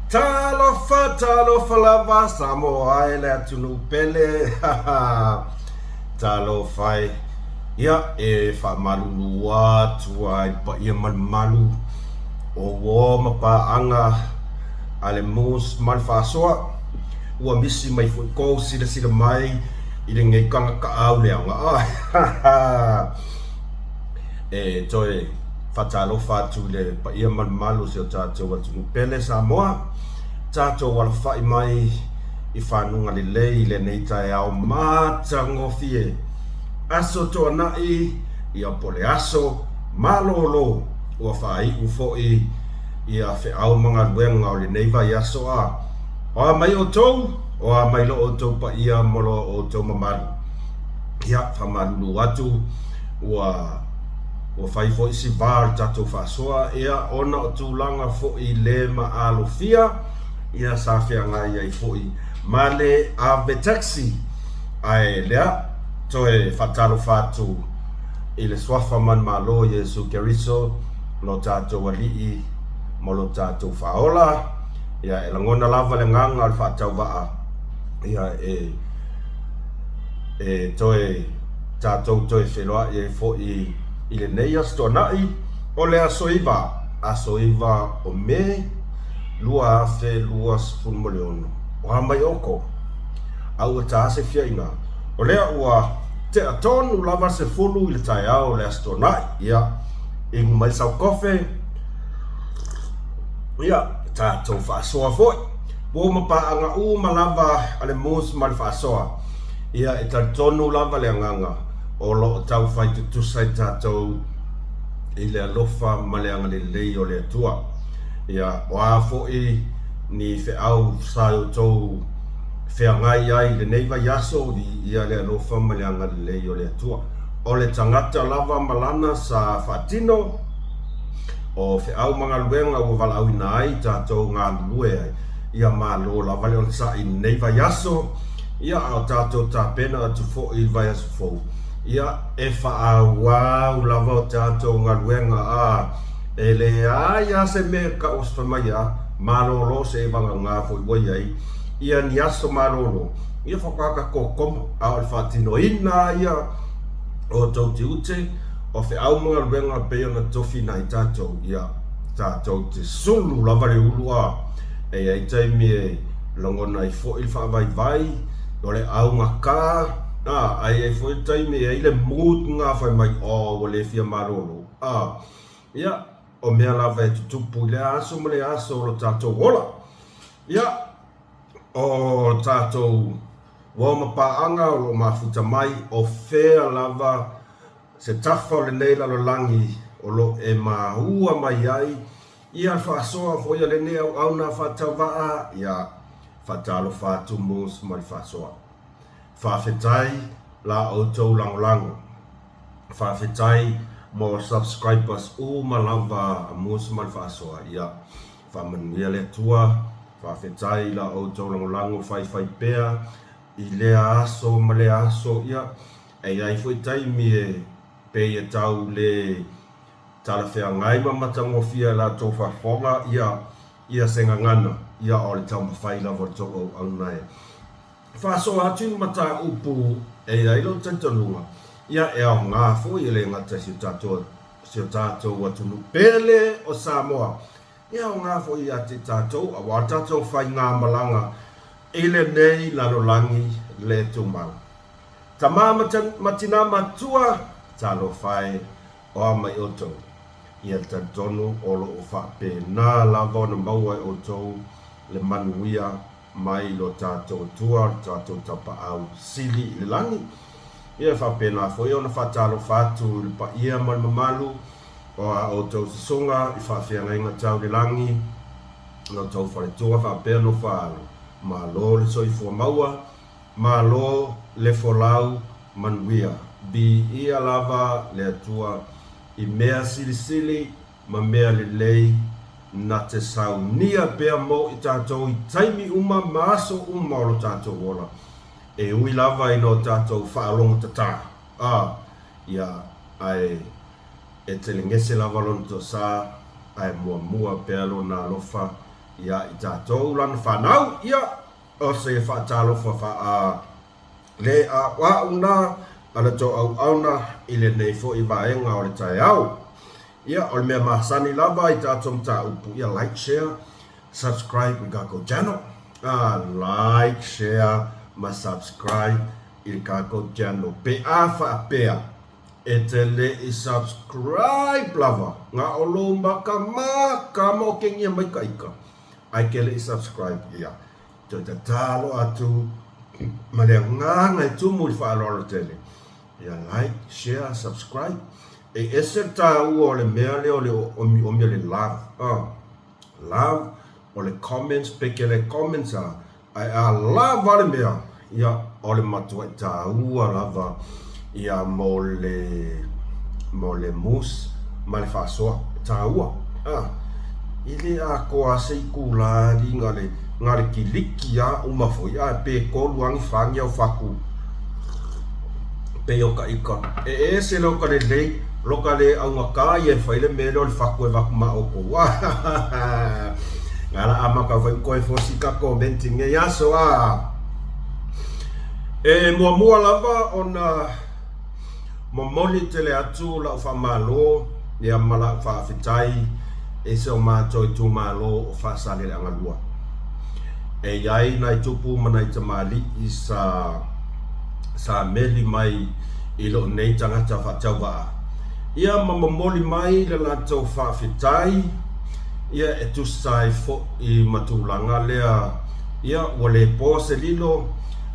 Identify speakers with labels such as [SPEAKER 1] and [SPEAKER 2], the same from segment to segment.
[SPEAKER 1] Talofa lava Samoa ele atunu pele talofai ia e fa malulu tua i pa ia malu o wo mapa anga ale mus mal fa soa ua misi mai fu ko sila mai i le ngai kanga ka au le anga e toi fatalofa tu le pa ia malu se tato atunu pele Samoa tato wala fai mai i whanunga le nei tai au matangofie aso toa nai i a pole aso malolo ua whai ufoi i a whi au mga luenga o le nei vai aso a o mai o tou o a mai lo o tou pa ia molo o tou mamaru ia whamarulu atu ua whai foi si var tato whasoa ia ona o tūlanga foi le maalofia ia safia ngai ai foi male ave taxi ai lea toe fatalo fatu ile swafa man malo Yesu Keriso lo tato wali mo lo tato faola ia elangona lava le nganga al fatau va ia toe tato toe feloa e foi ile neia stonai o le asoiva o me lua fe lua spulmoleono o mai oko au ta se fiaina o le ua te atonu lava se fulu ile tai au le astonai ia i mai sau kofe ia ta to fa soa foi bo ma pa anga u malava ale mus mal fa soa ia e ta tonu lava le nganga o lo tau fai tu sai tato ile alofa male anga le o le tua ia wa foi ni fe au sai to fe ngai ai le nei vai aso di ia le alofa male anga le o le tua o le tangata lava malana sa fatino o fe au manga luenga o vala au nai tato nga lue ia malo la vale o sa i nei vai aso ia o tato tapena tu fo il vai aso fo ia e fa au lava tato nga luenga a ele ia se me ka os mai a malolo se vanga nga fo i ai ia ni aso malolo ia fa ka kom al fatino ina ia o to tiute o fe au mga luenga pe ona tofi nai tato ia tato te sulu lava le ulua e ai taimi e longona i fo il fa vai o le au ngaka ai fo il taimi e ile mood nga fa mai o le fia malolo ia o mea lava e tutupu le aso mo le aso lo tato wola ia o tato wama paanga o mafuta mai o fea lava se tafa o le nei lalo langi o lo e mahua mai ai ia whaasoa fo ia le nei au na whatawaa ia whatalo whatu mus mai whaasoa whawhetai la o tau langolango whawhetai mo subscribers o malava mus mai whaasoa ia whamanuia le tua whawhetai la o tau langolango whai pea i lea aso ma le aso ia ai foi taimi e pe e tau le tala fea ngai ma matangofia la tau whafonga ia senga ngana ia o le tau mawhai la vor toko au nai whaso hatu mata upu ai lo tantanunga ia e au ngā fo i le ngata si o tātou atunu pele o Samoa ia o ngā fo i ate tātou a wa tātou whai ngā malanga ele nei lalo langi le tumau tama matina matua talo fai o mai oto ia tonu o lo fa pe na lava na maua oto le manuia mai lo tato tua tato tapa au sili le langi ia fa pe na foi ona fa talo fatu pa ia mal mamalu o oto songa i fa fia ngai tau le langi no tau fa tua fa pe no fa ma lo le soi fo maua ma lo le folau manuia bi ia lava le tua i mea silisili ma mea le lei na te sau nia pea mo i tātou i taimi uma maaso uma o lo tātou wola e ui lava i no tātou whaalonga tata ia ai e te lingese lava lon to sa ai mua pea lo na lofa ia i tātou lana whanau ia o se whaatalo le a wauna ala tō auna i le nei fo i vaenga o le tae au. Ia o le mea mahasani lava i tātou mta upu ia like, share, subscribe i kako channel. Like, share, ma subscribe i kako channel. Pe a whaapea e te le i subscribe lava. Ngā olo maka maka mo kengia mai ka ika. Ai ke le i subscribe ia. Tō te tālo atu ma lea nganga i tumu i whaalora tele. Ia like, share, subscribe. E ese tāu o le mea leo le o mea le love. Love o le comments, peke le comments a. Ai a love ale mea. Ia o le matua i tāu a lava. Ia mo le mus ma le whasoa. Tāua. Ile a koa se i kūlari ngare ki liki a umafoi a pe kolu angi whangi au whaku pe oka ika e se loka le lei loka le au ngaka i e whaile me leo le whaku e waku ma oko ngara amaka whai koe fosi ka commenting e aso e mua lava ona momoli tele atu la whamalo ia mala whaafitai e se o mātou i tū mālo o whaasale le angalua. E iai nai tupu mana i tamali i sa meli mai i lo nei tangata whaatau waa. Ia mamamoli mai le lātou whaafetai, ia e tusai fo i matulanga lea, ia wale po se lilo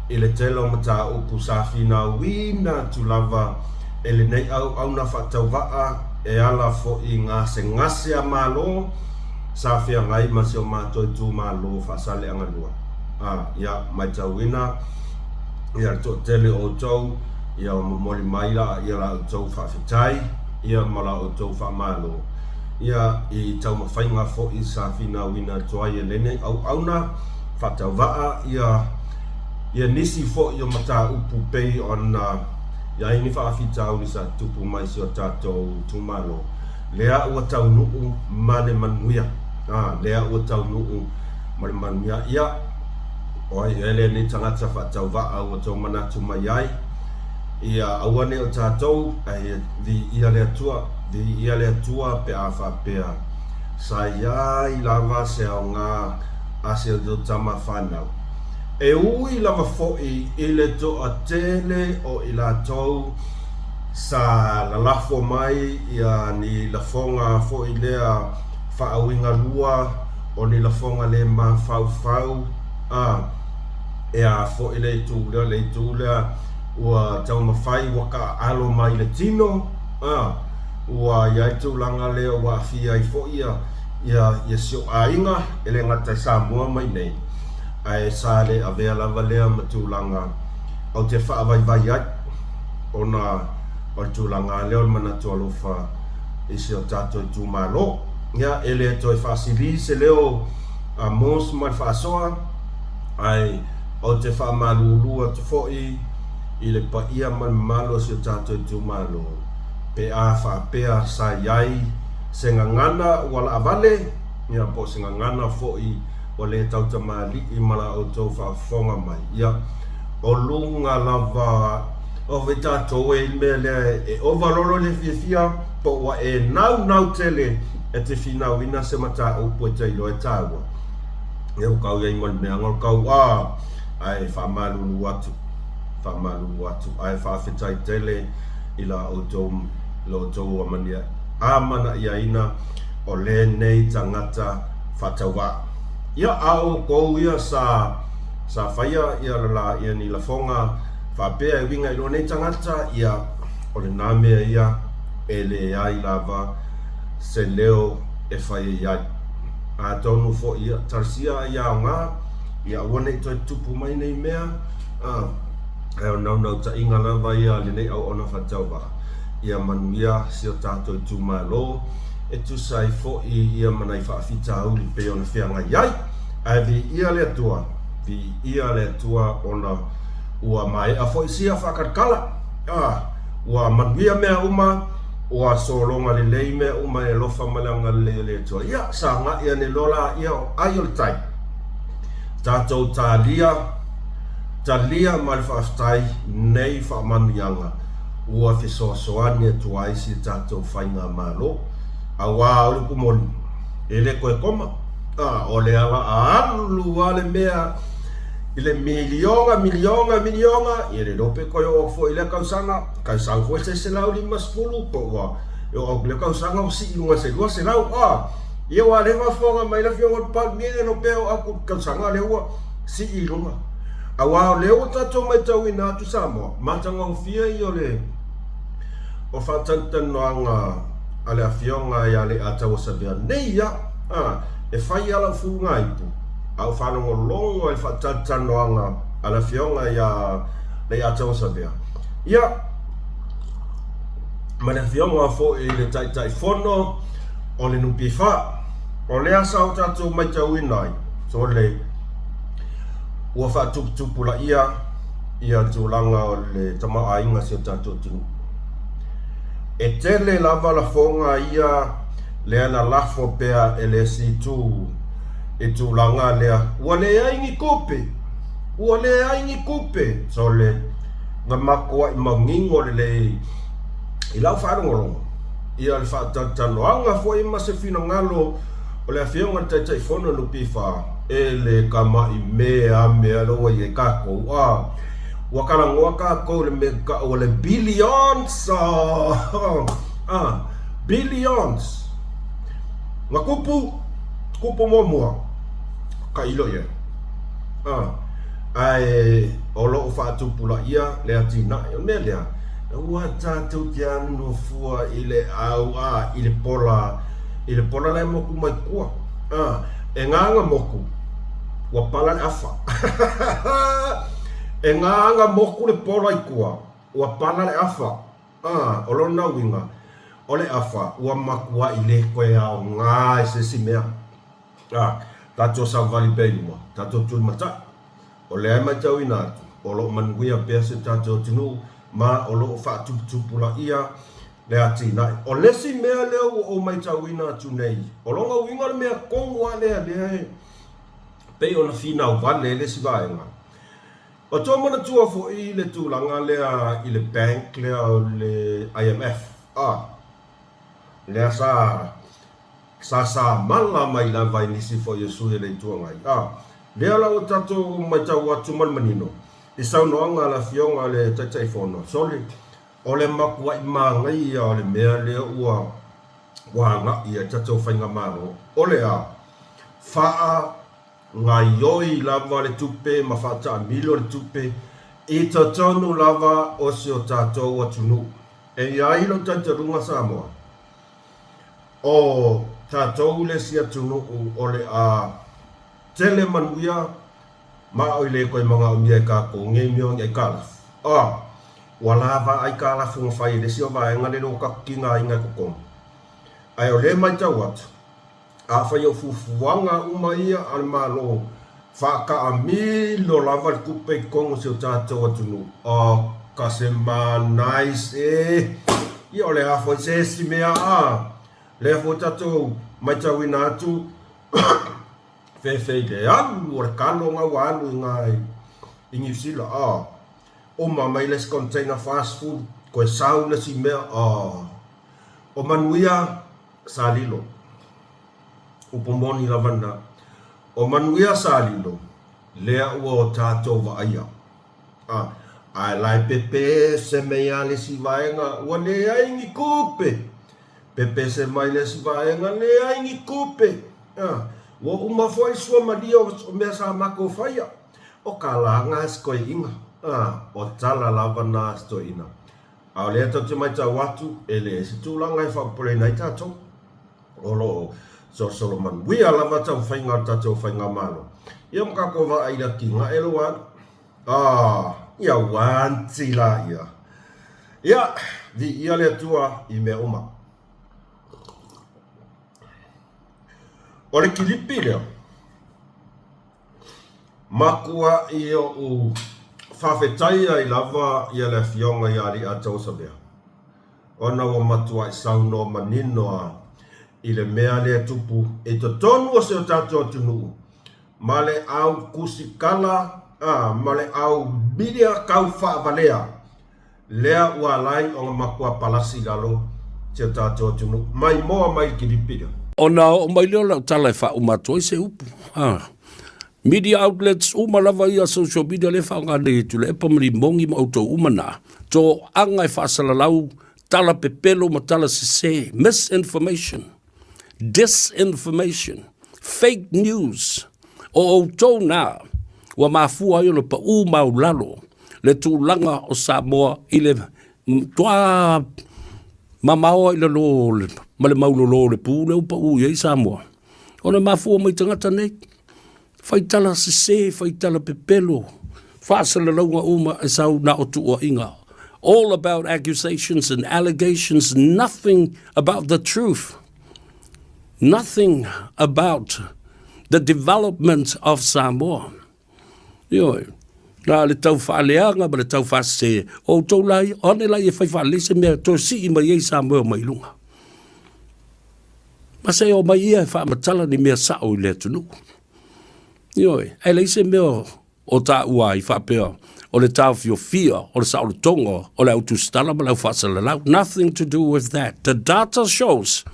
[SPEAKER 1] i le telo mata upu sa whina wina tulava e le nei au na whaatau waa e ala fo i ngase a malo sa fia ngai masi o mātou tu malo whaasale angalua. Ia mai tauina, ia to tele o tau, ia o mamoli maila, ia la o tau whaafetai, ia mala o tau whaamalo. Ia i tau mawhainga fo i sa whina wina toa i lene au na whaatau waa, ia nisi fo i o mata upu pei ona ia ini whaafitau ni sa tupu mai si o tātou tūmalo. Lea ua tau nuu mane manuia. Lea ua tau nuu mane manuia. Ia, oi ele ni tangata whaatau waa ua tau manatu mai ai. Ia awane o tātou, di ia lea tua pe a whapea. Sa iai lava se au ngā ase o do tama whanau. E ui lava fo'i i le toa tele o i la tau sa lalafo mai ia ni lafonga fo'i lea whaawinga lua o ni lafonga le ma fau e a fo'i le tūlea ua tau mawhai waka alo mai le tino ua iai tūlanga lea wa fia i fo'i ia sio a inga ele ngata sa mua mai nei. Ai sale a vea lava lea matulanga au te whaavai ai ona o tūlanga leo manatu alofa isi o tātou i tūmalo. Ia ele toi whaasiri se leo a mos mai whaasoa ai o te whaamalulua te fo'i i le paia man malo si o tātou i tūmalo. Pe a whaapea sa iai se ngangana wala avale ia po se ngangana fo'i o le tau tamali i mala o tau whaafonga mai. Ia, o lunga lava o we tātou e mea lea e overolo le whiawhia po wa e nau tele e te whinauina se mata upo e teilo e tāua. Ia ukau iai ngol mea ngol kau ai whaamalulu atu. Ai whaafetai tele i la o tau amania. Amana ia ina o le nei tangata whatawa. Ia au kou ia sa whaia ia la ia ni lafonga whapea e winga i lo nei tangata ia o le nāmea ia e le ai lava se leo e whaia iai. A tonu fo ia tarsia ia o ngā ia wane i toi tupu mai nei mea e o nau ta inga lava ia le nei au ona whatau wa. Ia manuia si o tātou i tūmalo e tu sai fo i ia manai whaafita au li pe ona whianga iai. Ai vi ia le tua ona ua mai a fo i sia whakarkala. Ua manuia mea uma Ua solonga le leime uma e lofa malanga le toa. Ia sanga ia ne lola ia ayol tai. Tātou talia ma le whaaftai nei whaamamianga. Ua whisoasoani e tuaisi tātou whainga malo. A wā ole kumoni. E le koe koma. O le ala a alu a le mea. I le milionga. I le lope koe o fo i le kausanga. Kausanga fo se lau li masfulu po wa. O le kausanga o si ilunga se lua se lau. Ia wa le wafonga mai la fionga pal mene no peo aku kausanga le ua si ilunga. A wa le o tato mai tau ina atu Samoa. Matanga o fia i o le o whatantan noanga ale a fionga i ale atawa sabea. Nei ia. E whai ala funga ipu. Au whanongo longo e whatantan noanga ala fionga i a le atawa sabea. Ia ma le fionga fo i le tai fono o le nupi wha. O le asa o tatou mai tau inai. So le ua wha tupula ia tūlanga o le tama ainga si o tatou tunu. E tele lava la fonga ia le ana lafo pea e le si tū e tūlanga lea. Ua le aingi kupe. So le nga makua i mangingo le i lau whaarongolongo. Ia le whaatantanoanga fo i mase fina ngalo o le awhionga tai fono lupi wha e le kama i mea loa i e kako. Ua karangoa kako le mea o le billions. Billions. Nga kupu mua. Ka ilo ia. Ai o loo whaatupula ia le atina. O mea lea. Ua tātou te anu fua i le au i le pola le moku mai kua. E nganga moku. Ua pala le afa. E nganga moku le pola i kua. Ua pala le afa. O lona winga. O le afa. Ua makua i le koe au ngā e se si mea. Tātou sa vali pēnua. Tātou tui mata. O le ai mai tau ina atu. O lo manuia pēr se tātou tinu. Ma o lo fa tupula ia le atina o lesi mea leo o mai tauina atu nei o longa winga le mea kongu a lea pe ona fina o vale le si vaenga o tō mana tua fo i le tūlanga lea i le bank lea o le IMF lea sa mala mai la vai nisi fo Yesu e le tuangai lea la o tato mai tau atu manino I sau noanga la fionga le tai fono. Soli, o le makua I mangai o le mea lea ua wanga I a tatou whainga maro. O le faa ngā ioi lava le tupe, ma whata milo le tupe, I tatonu lava o se o tatou atunu. E ia ilo tantarunga Samoa. O tatou le si atunu o le tele manuia, ma o le koe mga umia I kako, nge mio ngai kalaf. Walava ai kalaf ng whai, le si o vai ngale lo kakinga inga kukong. Ai o le mai tau atu. A whai o fufuanga umaia al malo, whaka a milo lava le kupe I kongo si o tātou atunu. Kase ma nice I o le hafo se si mea le hafo tātou mai tau ina atu. Fei le alu o le kalo ngā walu ngai I Ngisila o mamai les container fast food koe sau le si mea o manuia salilo upomoni lavanda o manuia salilo lea ua o tātou vaaya ai lai pepe se mea le si vaenga ua lea ingi kupe pepe se mai le si vaenga lea ingi kupe Wa uma foi sua maria o mea sa mako whaia. O ka la ngā skoi inga. O tala lava nā stoi ina. A lea tau te mai tau atu, e le si tūlanga I whakapole nei tātou. O lo so man. Wia lava tau whainga tātou whainga malo. Ia mka kova aira ki ngā elo wan. Ia wanti la ia. Ia, di ia lea tua I mea uma. O le kilipi leo, makua I o whawhetai ai lava I le fionga I ari atau sabea. ona o matua I sauno manino I le mea le tupu e to tonu o se o tato tunu ma le au kusikala ma le au bidia kau whaavalea lea ua lai o makua palasi lalo te o tato tunu mai moa mai kiripira
[SPEAKER 2] ona o mai leo lau tala e wha umatua I se upu media outlets umalava ia social media le wha ngā nei tu le epa mri mongi ma auto umana to anga e whaasala lau tala pepelo ma tala se misinformation disinformation, fake news, o tau nā, wa mafua i o le pa mau lalo, le tūlanga o Samoa I le toa mamao I le lo, ma le maulo lo le pū, le upa u I Samoa. O le mafua mai tangata nei, faitala se, faitala pepelo, whaasala launga uma e sau na o tua inga. All about accusations and allegations, nothing about the truth. Nothing about the development of Samoa. Yo, na le tau whaaleanga, ma le tau whaase, o tau lai, one lai e whai whaalese mea, to si I mai ei Samoa mai lunga. Ma se o mai ia e whaamatala ni mea sao I le tunu. Yo, e leise mea o ta ua I whaapea, o le tau fia, o le sao le tonga, o le autustala, ma le whaasala lau. Nothing to do with that. The data shows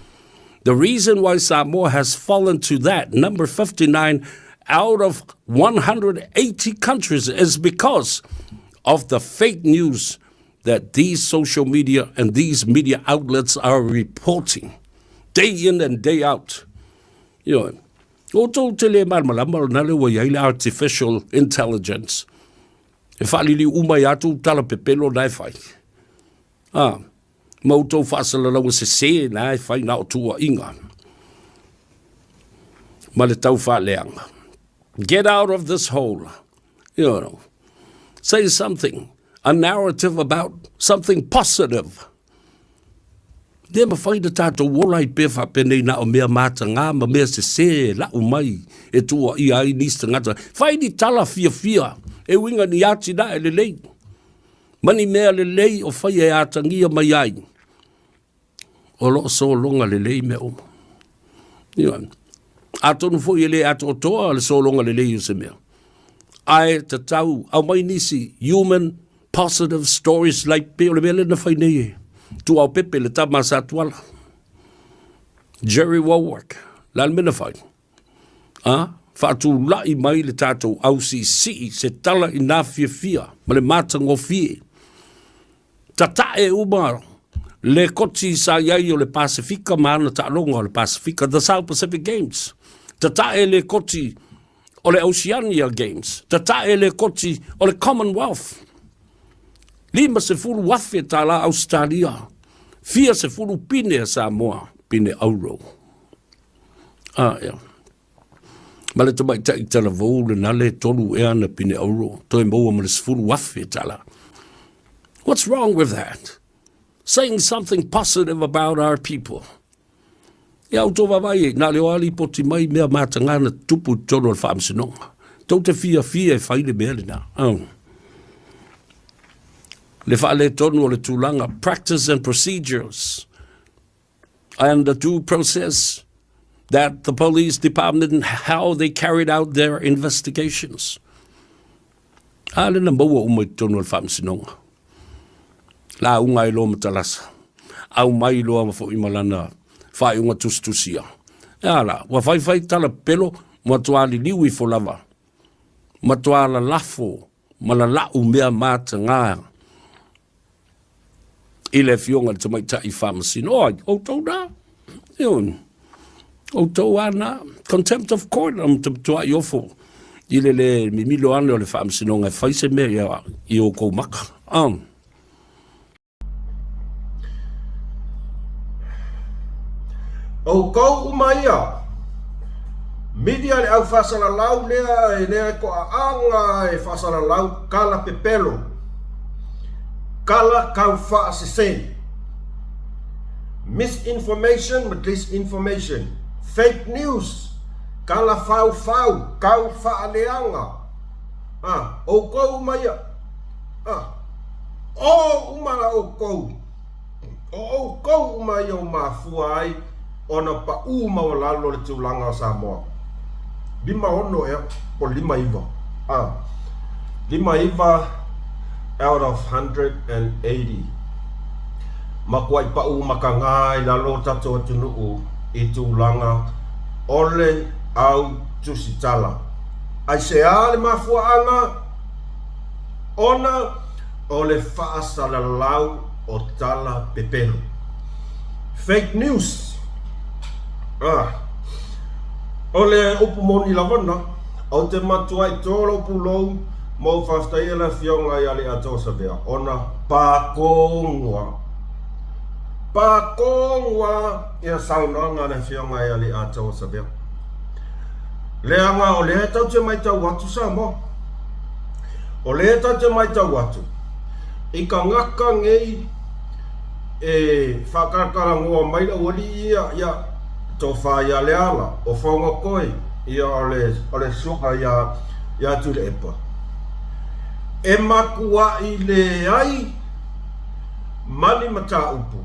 [SPEAKER 2] the reason why Samoa has fallen to that, number 59 out of 180 countries, is because of the fake news that these social media and these media outlets are reporting day in and day out. You know, artificial intelligence. If I really umayatu tala pepelo na fai. Mautou whaasala lau se na e whai na o tua inga. Ma le tau whaaleanga. Get out of this hole. You know, say something, a narrative about something positive. Dia ma whai na tātou wolai pewa penei na o mea mata ngā ma mea se la umai e tua I ai nista ngata. Whai ni tala fia e winga ni ati na e le lei. Mani mea le lei o whai e atangia mai ai. O lo so longa le lei me o. Iwan. Atonu fo i le ato toa le so longa le lei o se mea. Ai te tau, au mai nisi, human, positive stories like pe o le mele na whai nei. Tu au pepe le tama sa tuala. Jerry Warwick, lan mena whai. Whaatu lai mai le tātou au si se tala I nā fia, ma le mātango fie. Tata e umaro. Le koti sa iai o le Pasifika maana ta'alonga o le Pasifika, the South Pacific Games. Tatae le koti o le Oceania Games. Tatae le koti o le Commonwealth. 5 wafe tala Australia. 4 pine Samoa, pine Auro. Ia. Ma le tamai tai tala vau le nale tolu e ana pine Auro. Toi moa ma le 4 wafe tala. What's wrong with that? Saying something positive about our people. Ia auto vavai, na leo ali poti mai mea matangana tupu tolo al whaamsinonga. Tau te fia e whaile mea le na. Le whaale tonu o le tūlanga, practice and procedures, and the due process that the police department and how they carried out their investigations. Ale na maua umai tonu al whaamsinonga. La unga I lo matalasa. Au mai loa ma fo imalana whai unga tustusia. Ala, wa whai tala pelo matuali liwi fo lava. Matuala lafo, malalau mea mata ngā. Ile fionga te mai tai whamasino. O tau na. O tau ana. Contempt of court. Am te tua I ofo. Ile le mimilo ane o le whamasino ngai whaise mea I o kou maka.
[SPEAKER 1] O kou umaia. Media le au whasara lau lea e lea ko a anga e whasara lau kala pepelo. Kala kau whaasese. Misinformation with disinformation. Fake news. Kala fau kau whaaleanga. O kou umaia. O umara o kou. O kou mai o mafua ai ona pa uma o lalo le tūlanga o Samoa. Lima ono e po lima iwa. Lima iwa out of 180. Makuai pa uma ka ngai lalo tato atunuu I tūlanga ole au tusitala. Ai se ale mafua anga ona ole faasala lau o tala pepelo. Fake news. Ole upu moni lavana au te matuai tolo pulou mo whaftai la fionga I ale ato sa vea. Ona pakongwa ia saunanga na fionga I ale ato sa vea. Leanga o lea tau te mai tau watu sa mo. O lea tau te mai tau watu. I ka ngaka ngei whakarakara ngoa maila wali ia tō whaia leala o whaunga koe ia ole suka ia ture epa. E makua I le ai mani mata upu.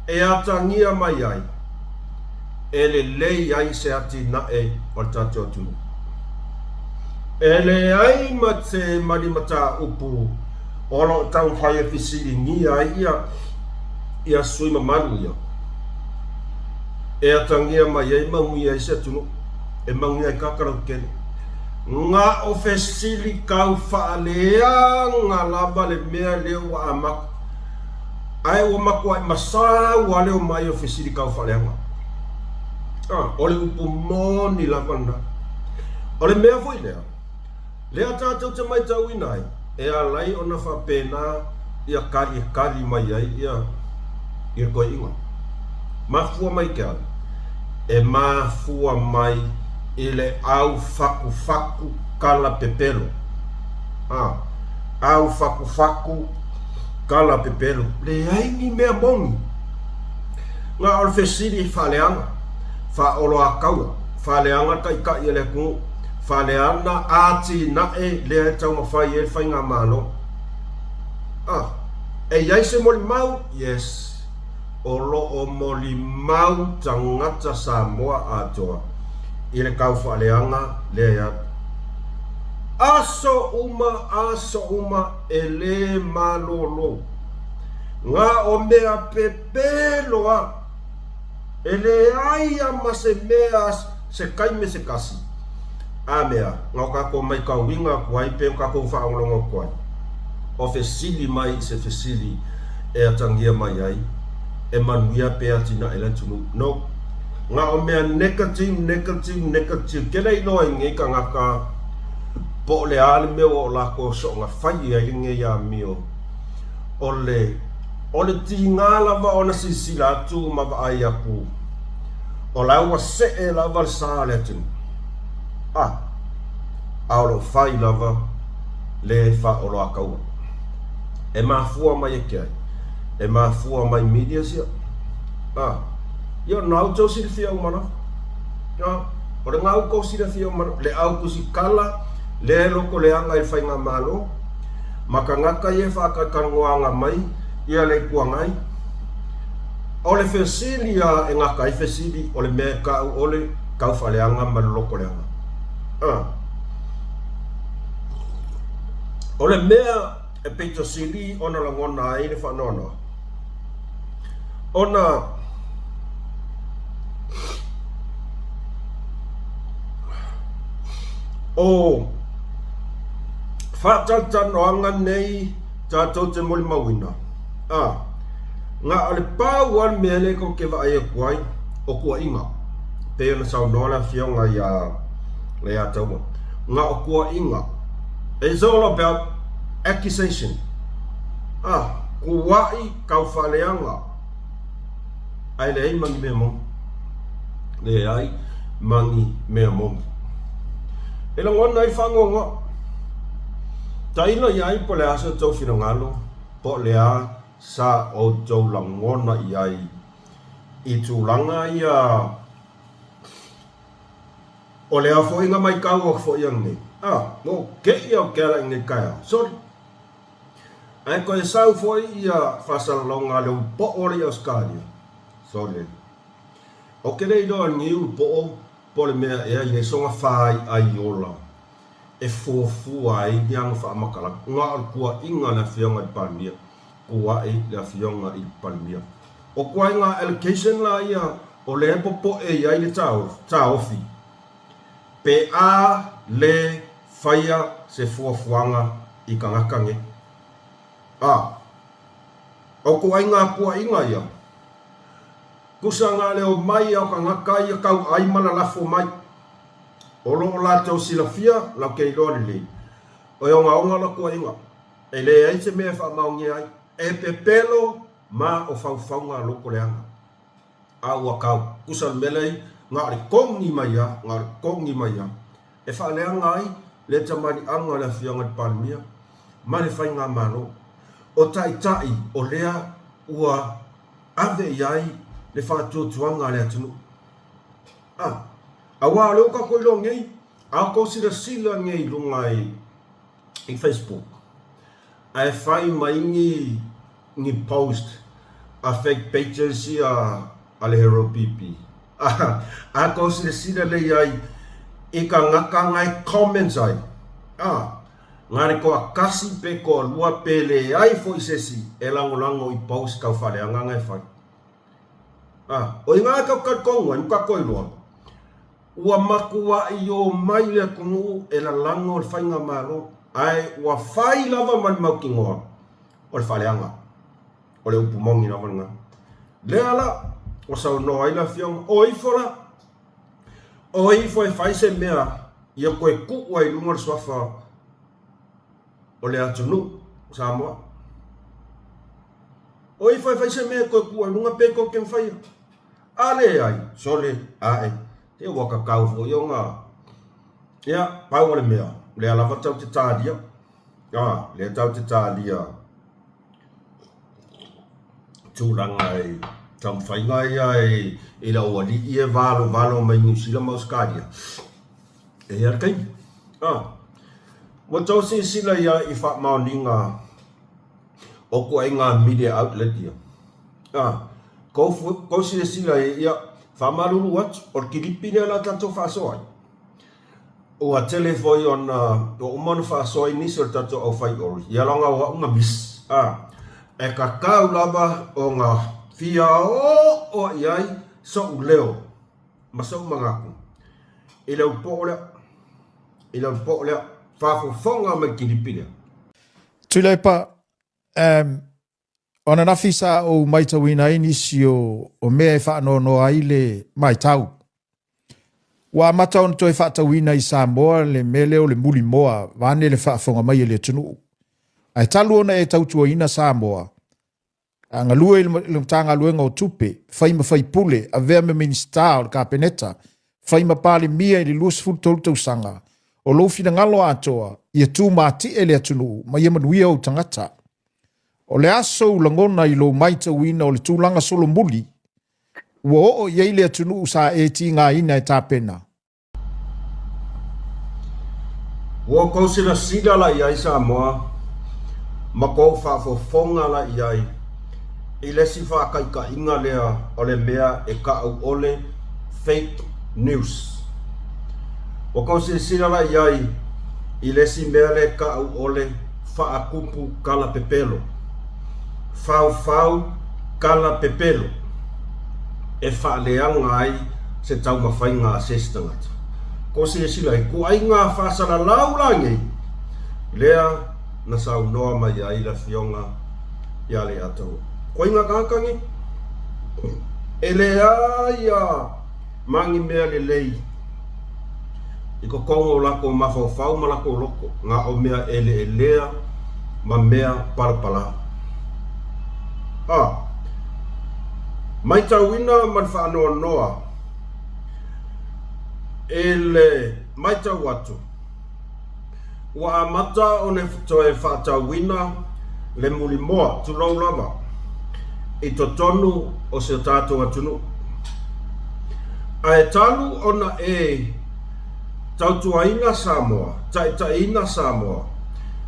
[SPEAKER 1] E atangia mai ai. E le lei ai se ati na o tato tunu. E le ai ma te mani mata upu olo tau whaia fisiri ngia ia sui mamanu ia. E atangia mai ai maungi ai se tunu. E maungi ai kakarau kene. Nga o fesili kau whaalea ngā lava le mea leo wa amaka. Ai o maku ai masau a leo mai o fesili kau whaalea ngā. Ole upu moni lavana. Ole mea fwoi lea. Lea tātou te mai tau inai. E a lai o na whapena ia kari mai ai ia koe inga. Mafua mai ke ala. E mafua mai ile au faku kala pepelo. Au faku kala pepelo. Le ai ni mea mongi. Nga ol fesiri whaleanga. Whaolo a kaua. Whaleanga kai ele ku. Whaleana ati na lea tau mawhai e whainga mano. E iai se moli mau? Yes. Olo o moli mau tangata Samoa atoa. Ile kau whaleanga lea. Aso uma ele malolo. Nga o mea pepeloa. Ele aia ma se mea se kaime se kasi. Mea, ngau kako mai kau winga kuai pe kako whaonglongo kuai. O fesili mai se fesili e atangia mai ai. E manuia pe atina ele tunu. No. Nga o mea negative. Kena ino ai ngai ka ngaka po le ale meo o lako so nga whai ai nge ia mio. Ole ti ngā lava o na sisila atu ma wa ai aku. O laua se e lava sa le atunu. Aolo whai lava le wha olo a kaua. E mafua mai e kia. E mafua mai media sia. Ia nau tau siri fia umana. O re ngau kou siri fia umana. Le au kusi kala. Le loko le anga i whai ngā malo. Maka ngaka i e whakakangoanga mai. Ia le kuangai. O le fesili e ngaka i fesili. O le mea kau ole kau whaleanga ma loko le anga. O le mea e peito sili ona la ngona ai le whanona. Ona o whatatano anga nei tātou te moli mawina. Ngā ale pāu al mea le ko ke wa ai e kuai o kua inga. Pea na saunola fionga le a tauma. Ngā o kua inga. It's all about accusation. Kuwai kau whaleanga. Ai le ai mangi mea mongi. Le ai mangi mea mongi. E la ngona ai whangonga. Taina iai po le asa tau whirangalo. Po le a sa o tau la ngona iai. I tūlanga ia. O le a fōinga mai kau o fōiang nei. Mo ke ia o kera ngai kaya. Sorry. Ai koe sau foi ia whasalonga leo po ori Australia. Sorry. O kere ido ngiu po le mea ea i songa whai ai ola. E fuafua ai niang whaamakala. Ngā kua inga na whionga i Palmia. Kua i le whionga i Palmia. O kua inga allocation la ia o le popo e iai le ofi. Pe a le whaia se fuafuanga i kangakange. O kua inga ia. Kusanga leo mai au kangaka ia kau ai mana lafo mai. O lo la tau silafia la kei lori le. O onga la kua inga. E le ai se mea wha maungi ai. E pepelo ma o whauwhaunga loko leanga. Au a kau. Kusang melei ngā re kongi mai ia. E wha leanga ai le tamani anga le whianga di Palmia. Ma le whai ngā mano. O tai o lea ua ave iai le whātuatuanga le atunu. Awa leo ka koe lo ngei. A ko sila ngei lunga i Facebook. Ai whai maingi ni post a fake pages a le hero pipi. A ko sila le iai i ka ngaka ngai comments ai. Ngare ko a kasi pe ko lua pele ai fo isesi e lango i post kau whare anga ngai whai. O inga kau kongo i ka koe loa. Ua makua i o mai le kungu e la lango o le whainga maro. Ai ua whai lava mani mau ki ngoa. O le whare anga. O le upumongi na wanga. Le ala o sau no ai la whiong. O ifora. O ifo e whai se mea. Ia koe kuwa i lunga le swafa. O le atunu, Samoa. O i whai se mea koe kua nunga pe ko ken whai. Ale ai, sole, ae. Te waka kau fo i o ngā. Ia, pau le mea. Le alawa tau te tādia. Le tau te tādia. Tūranga e. Tam whainga ai. I la ua li i e valo mai New Mauskadia. E arkai. Mo tau sila ia i wha maoninga o kua inga media outlet ia. Ko sila ia wha maruru watu o kiripine ala tato whaasoi. O a telefoi o umanu whaasoi nisi o tato au whai ori. Ia longa wa unga bis. E ka kau lava o ngā whia o iai so u leo. Masau mangaku. I lau po lea. Whafonga mai kiripine.
[SPEAKER 3] Tūlei pa, ona nafi sa o maitawina inisi o mea e whaanono ai le maitau. Wa matau na toi whaatawina i Samoa le mele o le muli moa, wane le whaafonga mai le tunu. Ai talu ona e tautua ina Samoa. A ngalua le mtanga luenga o tupe, whaima whaipule, a vea me minista o le kapeneta, whaima pale mia i le luas fultolu tau sanga. O lo fina ngalo atoa, ia tū māti e le atunu, ma ia manuia o tangata. O le aso langona i lo maita wina o le tūlanga solo muli, ua o iei le atunu sa e ti ngā ina e tāpena.
[SPEAKER 1] Ua kausila sida la iai Samoa, ma kou whaafofonga la iai, i lesi whaakaika inga lea o le mea e ka au ole fake news. O kausi sila la iai, i lesi mea le ka au ole whaakupu kala pepelo. Fau kala pepelo. E whaaleanga ai se tau mawhainga a sestangata. Kausi sila i ku ai ngā whaasara laulangi. Lea na sau noa mai ai la whionga i ale atau. Koi ngā kākangi? E lea ia mangi mea le lei. I ko kongo lako mawhau ma lako loko. Ngā o mea ele lea ma mea parapala. Mai tauina man whaanoa noa. Ele mai tau watu. Wa amata o ne toe whaatauina le muli moa tu lau lava. I to tonu o se tātou atunu. A e talu ona e tautuaina Samoa, taitaina Samoa,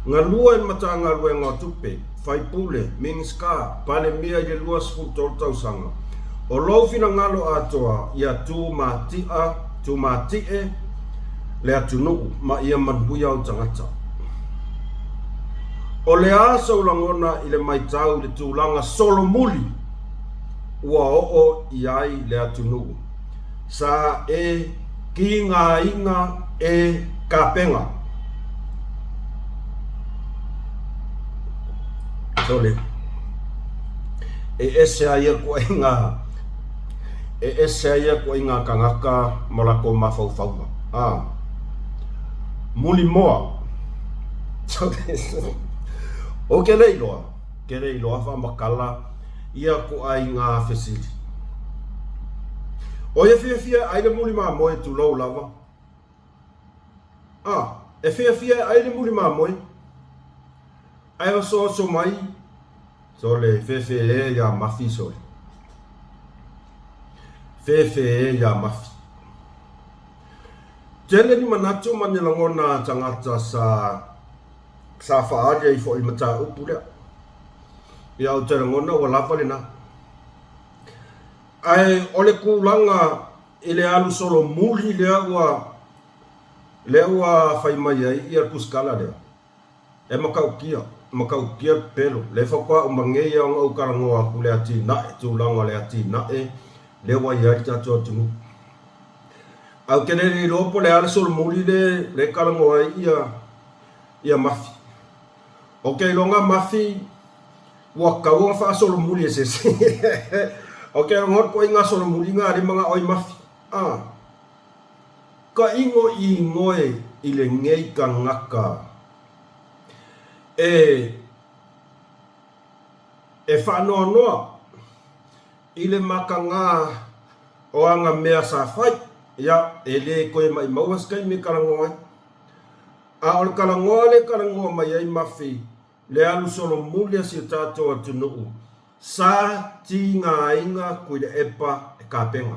[SPEAKER 1] Ngalua en mata ngalua ngā tupe, whai pule, miniska, pane mia i le lua sfutol tausanga. O lofina ngalo atoa, ia tū mātie, le atunuu, ma ia manbuia o tangata. O le asa ulangona i le maitau le tūlanga solomuli, ua oo i ai le atunuu. Sa e ki ngā inga e kapenga. Tole. E ese aia ko inga kangaka molako mafaufauma. Muli moa. O ke leiloa wha makala ia ko ai ngā whesiri. O ia whiawhia aile muli maa moe tu lau lava. E whiawhia aile muli maa moe. Ai o so mai. So le fefe e ya mafi sole. Fefe e ya mafi. Tele ni manatu manilangona tangata sa whaaria i fo i mata upu lea. Ia o tera ngona wa lava le na. Ai ole kulanga i le alu solo muli lea ua whai mai ai i kuskala lea. E makaukia pelo. Le whakua o mangei au ngau karangoa ku le ati nae tūlanga le ati nae le wa i ari tatua tunu. Au kene ni lopo le alu solo muli le karangoa ia mafi. O kei longa mafi ua kaua wha solo muli e sese. O kei ngot ko inga solo muli ngā ri mga oi mafi. Ka ingo i ngoe i le ngei ka ngaka. E whanoa noa i le maka ngā o anga mea sa whai. Ia e le koe mai mauaskai me karangoa. O le karangoa mai ai mafi. Le alu solo mulia si tātou atunuu. Sa ti ngā inga kui le epa e kāpenga.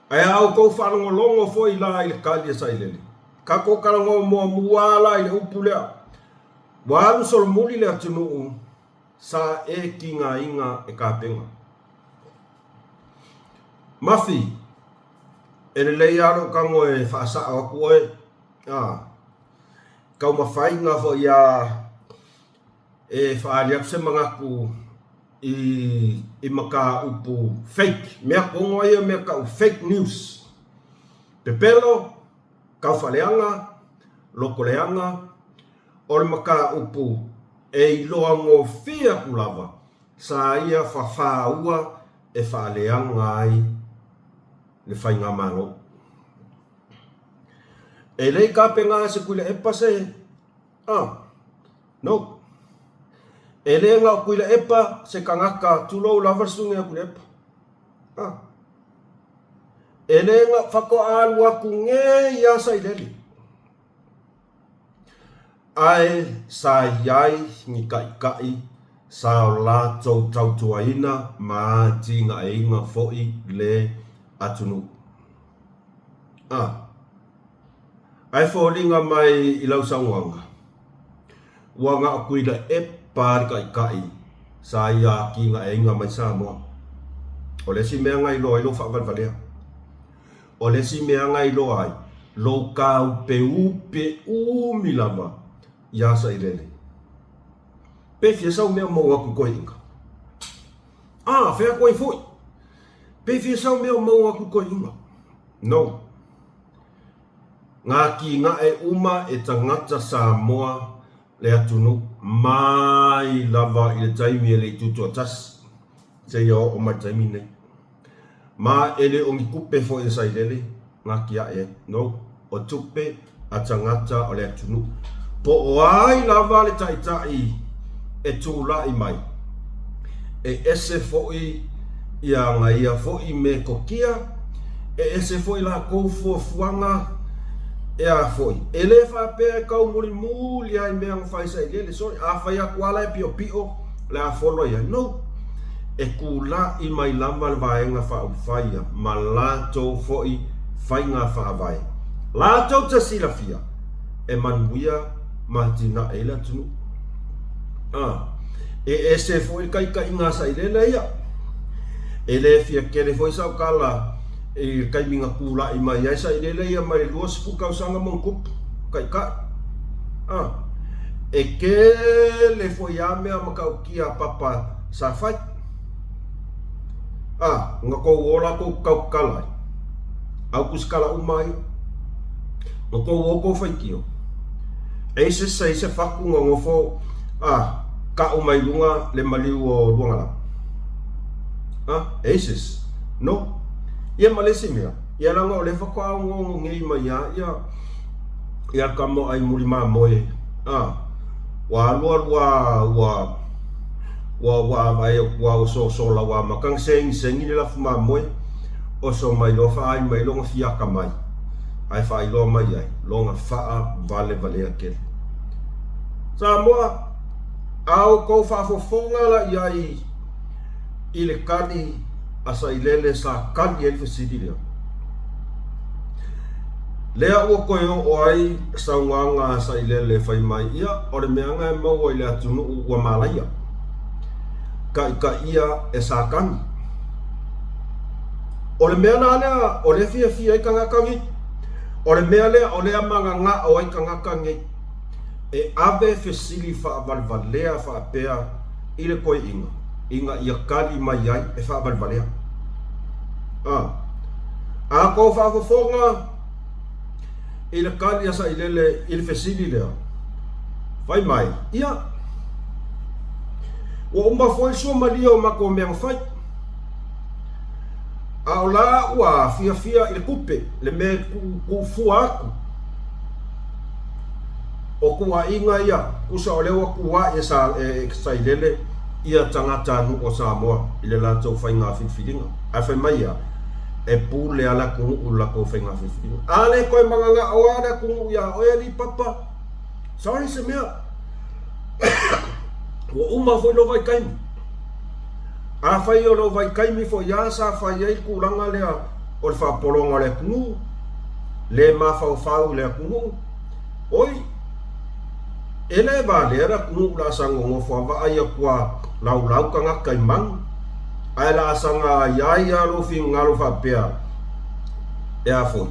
[SPEAKER 1] Ai au kou whanongolongo fo i la i le kalia sa ilele. Ka ko karangoa mua muala i le upu lea. Wa alu solo muli le atunuu. Sa e ki ngā inga e kāpenga. Mafi. E le lei aro kango e whaasa a koe. Kau mawhai ngā fo ia e whaariak se mga ku i maka upu fake. Mea kongo ia mea kau fake news. Pepelo, kau whaleanga, lokoleanga, o le maka upu e iloa ngō whia kulava. Sa ia whawhaua e whaaleanga ai le whainga mango. E lei kāpenga se kuile e pase. No. E lei ngā kuile epa se kangaka tulou lavarsunge a kuile epa. E lei ngā whako alua ku nge iasa i leli. Ai sa iai ngi kai sa o lātou tautuaina mā tinga e inga foi le atunu. Ai fōringa mai i lau saunga. Ua ngā kuida e pāri kai sa ia ki ngā e inga mai Samoa. O lesi mea ngai loa i lo whaavalvalea. O lesi mea ngai loa ai lo kau pe umi lava ia sa i lele. Pe fia sau mea mau aku koe inga. Whea koe fui. Pe fia sau mea mau aku koe inga. No. Ngā ki ngā e uma e tangata Samoa le atunu mai lava i le taimi e le tutua tas. Se ia o mai taimi nei. Ma ele o ngi kupe fo e sailele. Ngā ki a e. No. O tupe a tangata o le atunu. Po o ai lava le taitai e tūla i mai. E ese fo i ia ngā ia fo i me kokia. E ese fo i la kou fuanga. E a foi. E le whapea kau muli ai mea ngwhaisa i lele. Sorry, a whai a kuala e pio le a wholo ia. No. E kula i mai lama le vaenga wha ma lātou foi whai ngā whaavai. Lātou ta sila fia. e manuia matina e la tunu e se foi kai inga sa ile ia ele fia kele foi sa kala e kai minga kula i mai sa ile ia mai luas fuka usanga mongkup kai e ke le foi ame makau kia papa sa fai nga ko wola ko kau kala au kuskala umai ngo ko wo ko fai kio e se faku ngo fo ka umai lunga le maliu o luanga Aces no ia malesi mea ia langa o le fakwa ngo ngei mai ia kamo ai mulima moe wa vai wa so la wa makang seng ni la fuma moe o so mai lo fa ai mai lo fia ka mai ai fa lo mai ai lo nga fa vale aquele sa moa au ko fa fo fonga la ia ile kani asa ilele sa kani el fesidia lea o ko o ai sa nganga sa ilele fai mai ia o le meanga mo ile atunu wa malaya ka ia e sa kani o le mea nana o le fia i kangakangi o le mea lea o le amanga nga o ai kangakangi e ave fesili fa valvalea fa pea ile koi inga ia kali mai ai e fa valvalea ko fa fonga ile kali asa ilele il fesili lea vai mai ia o umba foi so malio mako meang fai aula wa fia il kupe le me ku fuaku o kuwa inga ia kusa ole wa kuwa esa sa ilele ia tangata nu o Samoa ile la tau fai ngā whiwhiringa a whai mai ia e pūle ala kungu la ko fai ngā whiwhiringa ale koe manganga o ada kungu ia oe li papa sorry se mea o uma foi lo vai kaimi a fai o lo vai kaimi fo ia sa fai ei kuranga lea o le whapolonga le kungu le mawhau le kungu oi ele va lera kungu la sango ngofo va ai kwa lau kanga kaimang ai la sanga ya lo fi ngalo fa pea e a foi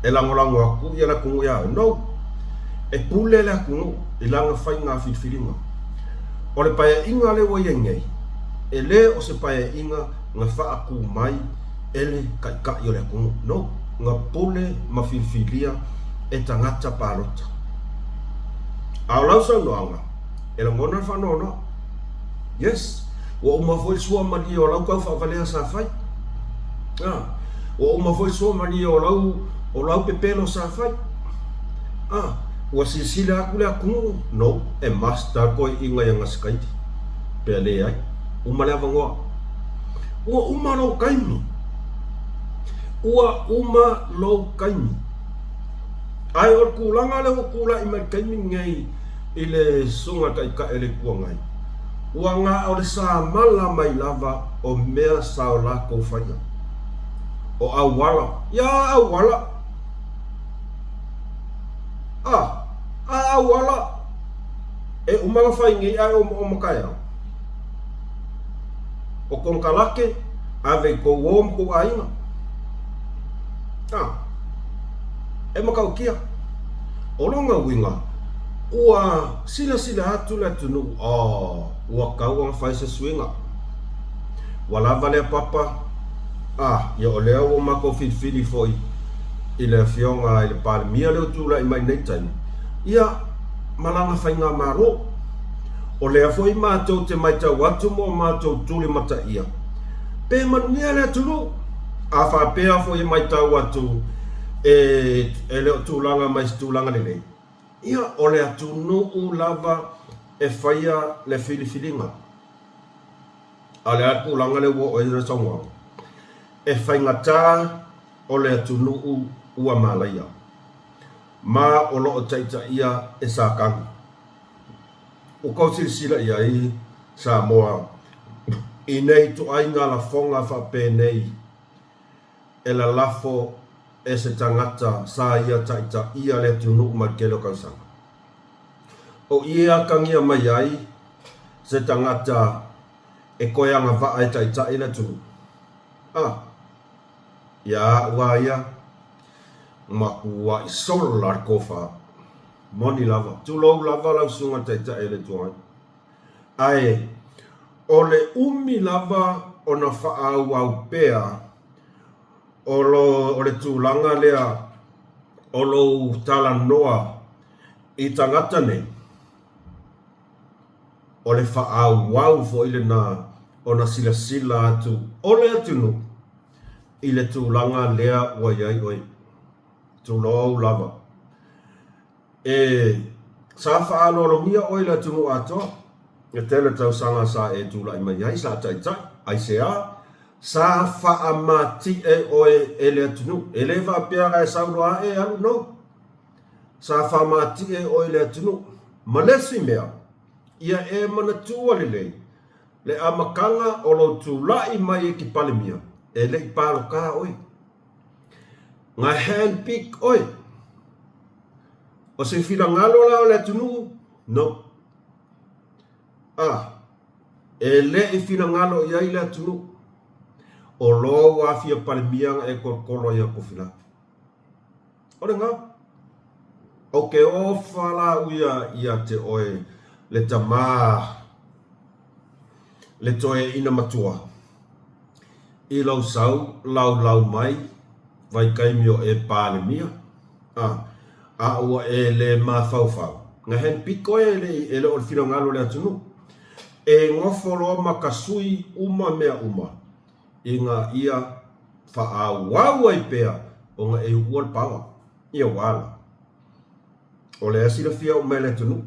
[SPEAKER 1] e la ngolango aku ia la kungu ya no e pule la kungu ilanga fai nga filinga o le pae inga le wa yengei ele o se pae inga nga fa aku mai ele ka yo le kungu no nga pule ma filia e tangata parota Aula noanga ela ngona fa no yes wa uma foi sua mali o lau ka fa valea sa fai wa uma foi sua mali o lau pepelo sa fai wa sisila kula ku no e master ko inga yang skaiti pele ai uma leva ngo wa uma lo kaimi ai o kulanga le kula i mai kaimi ngai ile sunga ka ele kuangai wanga o le sa mala mai lava o mea sa o la ko faya o awala awala e umanga fai ngi ai o makaya o konkalake ave ko wom ko ainga e makau kia o longa winga ua sila atu la tunu ua kau fai se swinga wala vale papa ya o leo o mako fili foi ile fionga ile palmia le tula i mai nei time ia malanga fai nga maro o leo foi matou te mai tau atu mo matou tuli mata ia pe manuia le tulu a fa pea foi mai tau atu e le tulanga mai tulanga lele ia o le atunu lava e faia le filifilinga ale atu langa le wo o ira songa e fai ngata o le atunu ua malaya ma o lo taita ia e sa kang o kau sila ia i Samoa i nei tu ai ngā la fonga fa pe nei e la lafo e se tangata sa ia taita ia le tunu markelo kausanga. O ia kangia mai ai se tangata e koeanga vaa e taita ina tunu. Ia ua ia makua i solar kofa moni lava. Tulou lava lau sunga taita ele tuai. Ai, o le umi lava o na faa au pea o le tūlanga lea o lo tala noa i tangata nei. O le faa au fo ile na o na sila sila atu o le atunu i le tūlanga lea ua iai oi. Tūlou lava. Sa faa lolo mia oi le atunu atoa. E tele tau sanga sa e tula i mai ai sa tai ai sea sa fa amati e oe ele atunu ele va pia e saurua e alu no sa fa amati e oe le atunu malesi mea ia e mana tua le amakanga o lo tula i mai ki palemia ele i palo ka oe nga hand pick oe o se fila ngalo la le atunu no ele i fina ngalo ia ile atunu o lo wa fia palmiang e kolo ia kofila ora nga o ke o fala uia ia te oe le tama le toe ina matua i lau sau lau mai vai kai mio e palmia a ua e le mafau nga hen piko ele o fina ngalo le atunu e ngofolo makasui uma mea uma inga ia whaawau ai pea o nga e uol pawa ia wala o le asira fia o mele tunu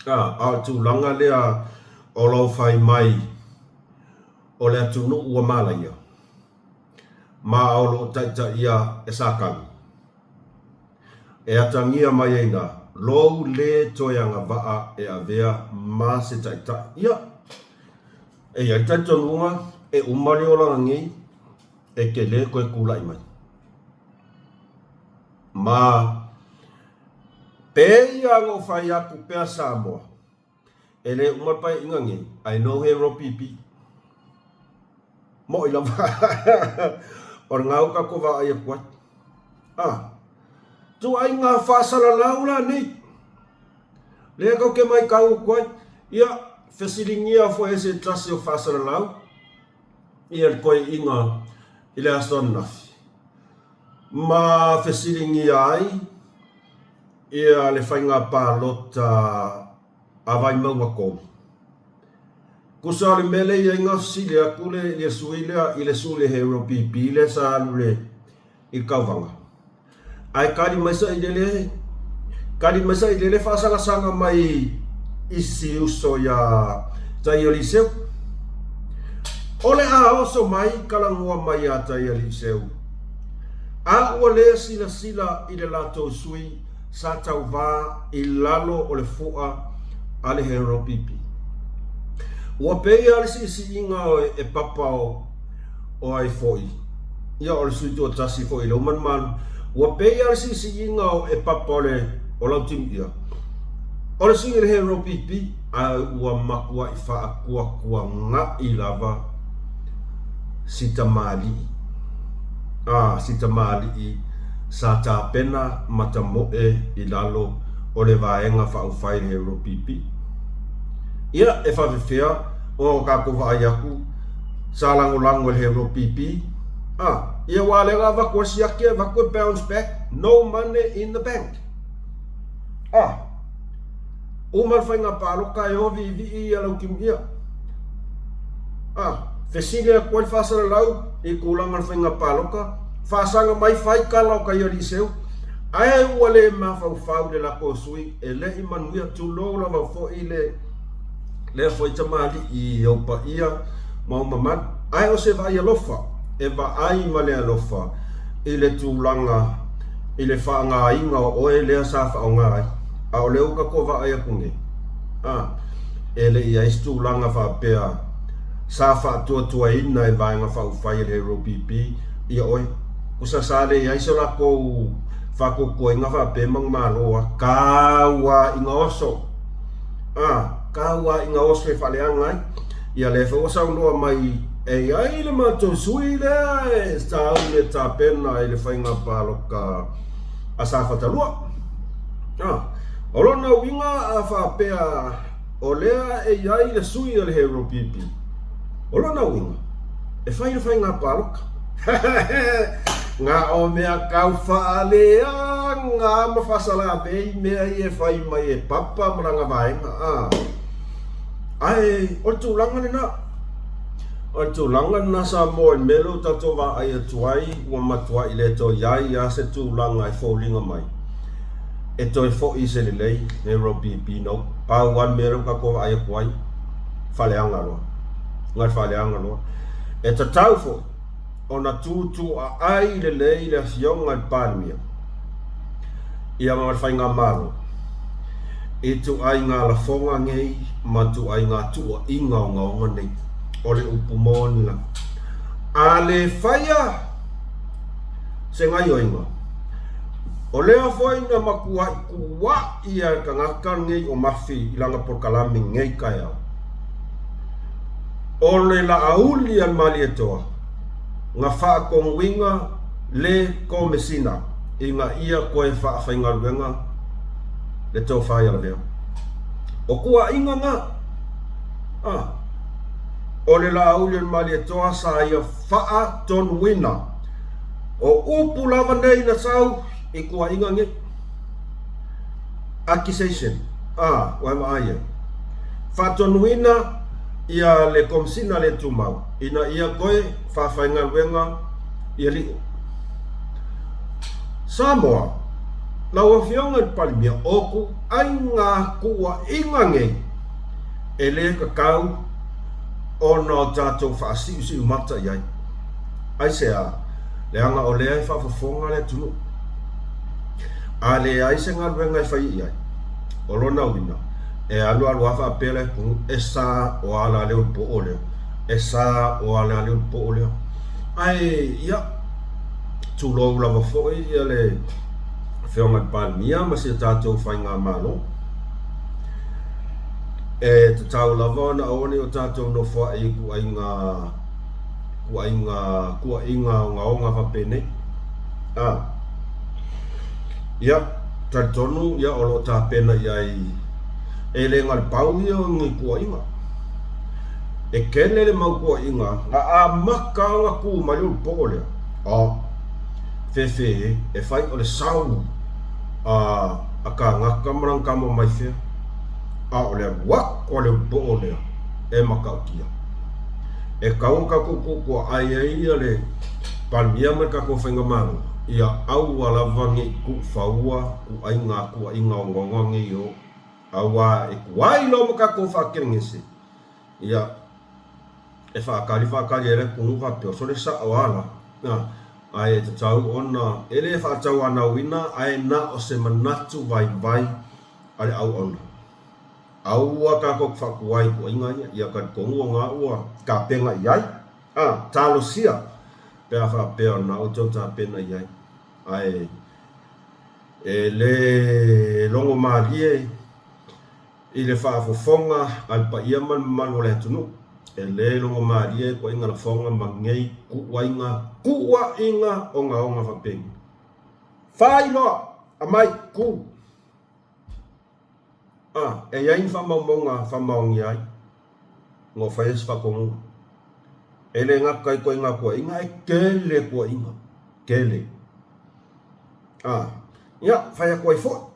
[SPEAKER 1] a tu langa lea o lau fai mai o le atunu ua mala ia ma o lo taita ia e sakang e atangia mai eina lou le toianga vaa e avea ma se taita ia e ia taita nunga e umari o langa ngi e ke le koe kulai mai ma pe ia ngo fai aku pea Samoa e le umar pai inga ngi I know hero pipi mo ila or ngau ka ko va ia kuat tu ai nga fasala laula ni le ko ke mai kau ko ia fesilingia fo ese trasio fasala lau ia ko inga ile asonna ma fesilingia ai ia le fainga palota avai mau ko kusale mele ia nga silia kule ia suile ile sule hero pipi le sa le I kauvanga ai kari masa idele fa sanga mai isi uso ya taialiseu ole a oso mai kalangua mai a taialiseu a ole sila ile lato sui sa tauva ilalo ole fua ale hero pipi wa pe ya si inga e papao o ai foi ia ole sui to tasi foi lo man wa pe ya si inga e papole o la timia ole si le hero pipi a wa makua ifa akua nga ilava sitamali sa ta pena matamo ilalo ole vaenga fa u fai hero pipi ia e fa fea o ka ko va yaku sa lango hero pipi ia wale va ko siakia va ko bounce back no money in the bank o mal fa nga palo ka yo vi ia lo kim ia fesilia ko fa sa lau e ko la mal fa nga palo ka fa sanga mai fai ka lo ka yo diseu ai wale ma fa de la ko sui ele imanuia tu lo la va fo ile le foi tamali I opa ia mau mamat ai o se vai alofa e va ai male alofa ile tulanga ile fa nga inga o ele sa fa nga ai a o le ka ko va ai kunge ele ia istulanga fa pea sa fa tu ina e vai nga fa fai le ro pipi ia oi Kusasale ya iso la ko fako ko inga fa pe mang malo kawa inga oso kawa inga oso e fale angai ia le fo sa no mai e ai le mato sui le sta le ta pena ile fa inga palo ka asafa talua olona winga fa pe olea e ai le sui le hero pipi olona winga e fa inga palo nga o mea kau whaalea nga mawhasala pei mea i e whai mai e papa maranga vaenga ai o tūlanga na sa mo e melo tato wa ai atuai ua matua i le to iai a se tūlanga e fōlinga mai e to e fōi se lelei e robi pino pau wan mero ka kova ai akuai whaleanga loa ngai whaleanga loa e tatau fōi ona tutu a ai le lei le fionga i palmia ia ma fai ngā maro e tu ai ngā la fonga ngei ma tu ai ngā tua inga o ngā onga nei o le upu mōni la a le whaia se ngai o inga o lea whaina ma kua ia ka ngaka ngei o mafi i langa por kalami ngei kai au o le la auli al mali e toa nga wha kong winga le ko mesina i nga ia koe wha whainga ruenga le tau whai ala leo o kua inga nga o le la aulian mali e toa sa ia wha ton wina o upu lava nei na sau i kua inga nge accusation wai maaya wha ton wina ia le komsina le tumau ina ia koe whawhainga wenga ia liu Samoa lawa fionga palmia oku ai ngā kua inga ngei e le kakau ona o tātou whaasiu si umata iai ai se a le anga o lea i whawhafonga le tunu a le ai se ngā wenga i whai iai o lona wina e alu hafa pele ku esa o ala le po ole esa o ala le po ole ai ia tu lo la vo foi ia le fionga palmia ma se tato fainga malo e te tau lava na oni o tato no fa i ku inga o nga fa pene ia tartonu ia o lo ta pena ia e le ngal pau ia ngi kua inga e kene le mau kua inga nga a maka nga ku maliu pole fefe e fai o le sau a ka ngaka marang kamo mai fe o le wak o le pole e maka kia e kaun ka kuku kua ai ia le palmia me ka ko whainga maru ia au ala vangi ku faua ku ainga kua inga o ngongongi o awa e kuai lo maka ko whakirengese ia e whakali ere kungu whapeo so le sa o ala ai te tau ona ele whaatau ana wina ai na o se manatu vai ale au ona aua ka ko whakuai ko inga ia ka kongu o ngā ua ka penga iai talo sia pea whapeo na o tau ta pena iai ai e le longo marie i le whaafofonga al pa ia man o le tunu e le longo marie ko inga la fonga mangei kua inga o ngā whapengi whai loa a mai ku e iain whamaungi ai ngō whaies whakongu e le ngakai ko inga kua inga e kele kua inga kele ia whai a kua i fo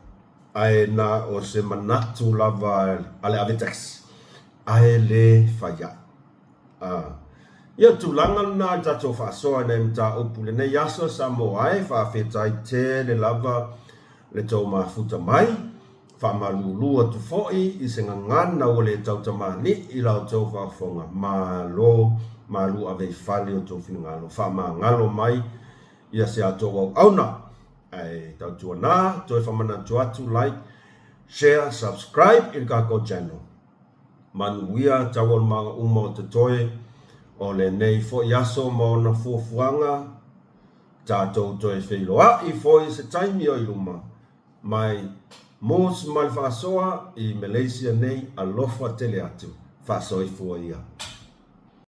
[SPEAKER 1] ai na o se manatu lava ale avitex ai le faya ia tulanga na tato fasoa na mta opule ne yaso samo ai fa fetai te le lava le tau mafuta mai fa malulu atu foi i se ngana o le tau tamani i lau tau fa fonga malu ave fali o tau finangalo fa ngalo mai ia se ato au na ai tau tuana toi famana tuatu like share subscribe in ka ko channel manuia tawon mga umo te toe o le nei fo yaso mo na fuafuanga tātou toi whailoa I foi se taimi o I luma mai mos mal whaasoa I Malaysia nei alofa tele atu whaasoa I fua ia